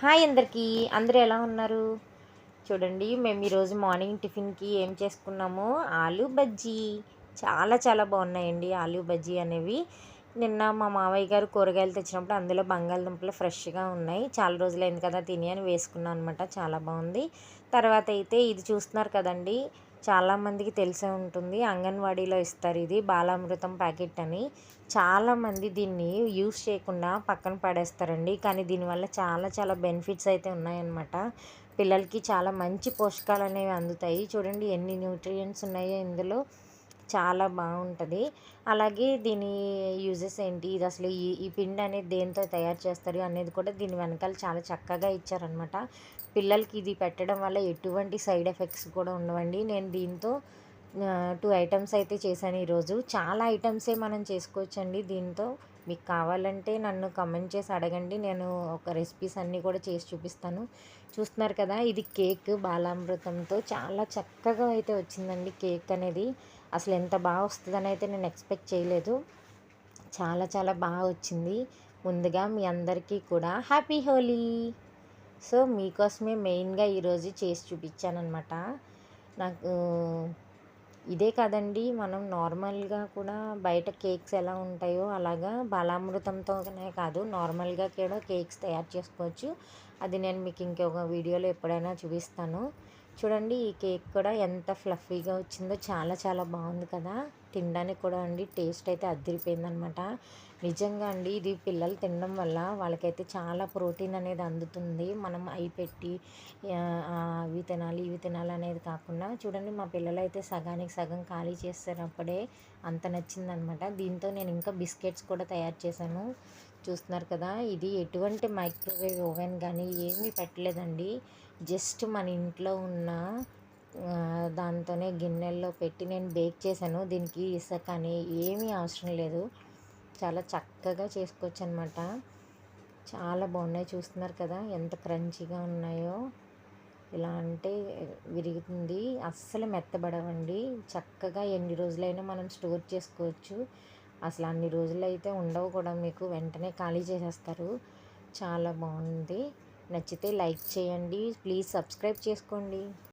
Hi అందరికీ. అందరూ ఎలా ఉన్నారు? చూడండి, మేము ఈరోజు మార్నింగ్ టిఫిన్‌కి ఏం చేసుకున్నామో ఆలూ బజ్జీ. చాలా చాలా బాగున్నాయండి ఆలూ బజ్జీ అనేవి. నిన్న మా మావయ్య గారు కూరగాయలు తెచ్చినప్పుడు అందులో బంగాళదుంపలు ఫ్రెష్‌గా ఉన్నాయి. చాలా రోజులైంది కదా తిని అని వేసుకున్నాను అనమాట. చాలా బాగుంది. తర్వాత అయితే ఇది చూస్తున్నారు కదండీ! చాలామందికి తెలిసే ఉంటుంది. అంగన్వాడీలో ఇస్తారు ఇది బాలామృతం ప్యాకెట్ అని. చాలామంది దీన్ని యూజ్ చేయకుండా పక్కన పడేస్తారండి. కానీ దీనివల్ల చాలా చాలా బెనిఫిట్స్ అయితే ఉన్నాయన్నమాట. పిల్లలకి చాలా మంచి పోషకాలు అనేవి అందుతాయి. చూడండి ఎన్ని న్యూట్రియంట్స్ ఉన్నాయో ఇందులో. చాలా బాగుంటుంది. అలాగే దీని యూజెస్ ఏంటి, ఇది అసలు ఈ ఈ పిండి అనేది దేనితో తయారు చేస్తారు అనేది కూడా దీని వెనకాల చాలా చక్కగా ఇచ్చారనమాట. పిల్లలకి ఇది పెట్టడం వల్ల ఎటువంటి సైడ్ ఎఫెక్ట్స్ కూడా ఉండవండి. నేను దీంతో 2 ఐటమ్స్ అయితే చేశాను ఈరోజు. చాలా ఐటమ్సే మనం చేసుకోవచ్చండి దీంతో. మీకు కావాలంటే నన్ను కమెంట్ చేసి అడగండి. నేను ఒక రెసిపీస్ అన్నీ కూడా చేసి చూపిస్తాను. చూస్తున్నారు కదా, ఇది కేక్ బాలామృతంతో చాలా చక్కగా అయితే వచ్చిందండి కేక్ అనేది. అసలు ఎంత బాగా వస్తుందని అయితే నేను ఎక్స్పెక్ట్ చేయలేదు. చాలా చాలా బాగా వచ్చింది. ముందుగా మీ అందరికీ కూడా హ్యాపీ హోలీ. సో మీకోసమే మెయిన్గా ఈరోజు చేసి చూపించానమాట. నాకు ఇదే కాదండి, మనం నార్మల్గా కూడా బయట కేక్స్ ఎలా ఉంటాయో అలాగా బాలామృతంతోనే కాదు నార్మల్గా కూడా కేక్స్ తయారు చేసుకోవచ్చు. అది నేను మీకు ఇంకొక వీడియోలో ఎప్పుడైనా చూపిస్తాను. చూడండి ఈ కేక్ కూడా ఎంత ఫ్లఫీగా వచ్చిందో. చాలా చాలా బాగుంది కదా. తినడానికి కూడా అండి టేస్ట్ అయితే అదిరిపోయిందనమాట. నిజంగా అండి ఇది పిల్లలు తినడం వల్ల వాళ్ళకైతే చాలా ప్రోటీన్ అనేది అందుతుంది. మనం అవి పెట్టి అవి తినాలి ఇవి తినాలి అనేది కాకుండా చూడండి మా పిల్లలు అయితే సగానికి సగం ఖాళీ చేస్తారు. అప్పుడే అంత నచ్చిందనమాట. దీంతో నేను ఇంకా బిస్కెట్స్ కూడా తయారు చేశాను. చూస్తున్నారు కదా, ఇది ఎటువంటి మైక్రోవేవ్ ఓవెన్ కానీ ఏమీ పెట్టలేదండి. జస్ట్ మన ఇంట్లో ఉన్న దాంతోనే గిన్నెల్లో పెట్టి నేను బేక్ చేశాను. దీనికి ఇసుక కానీ ఏమీ అవసరం లేదు. చాలా చక్కగా చేసుకోవచ్చు అనమాట. చాలా బాగున్నాయి. చూస్తున్నారు కదా ఎంత క్రంచీగా ఉన్నాయో. ఇలా అంటే విరుగుతుంది, అస్సలు మెత్తబడవండి. చక్కగా ఎన్ని రోజులైనా మనం స్టోర్ చేసుకోవచ్చు. అసలు అన్ని రోజులు అయితే ఉండవు కూడా, మీకు వెంటనే ఖాళీ చేసేస్తారు. చాలా బాగుంది. నచ్చితే లైక్ చేయండి, ప్లీజ్ సబ్స్క్రైబ్ చేసుకోండి.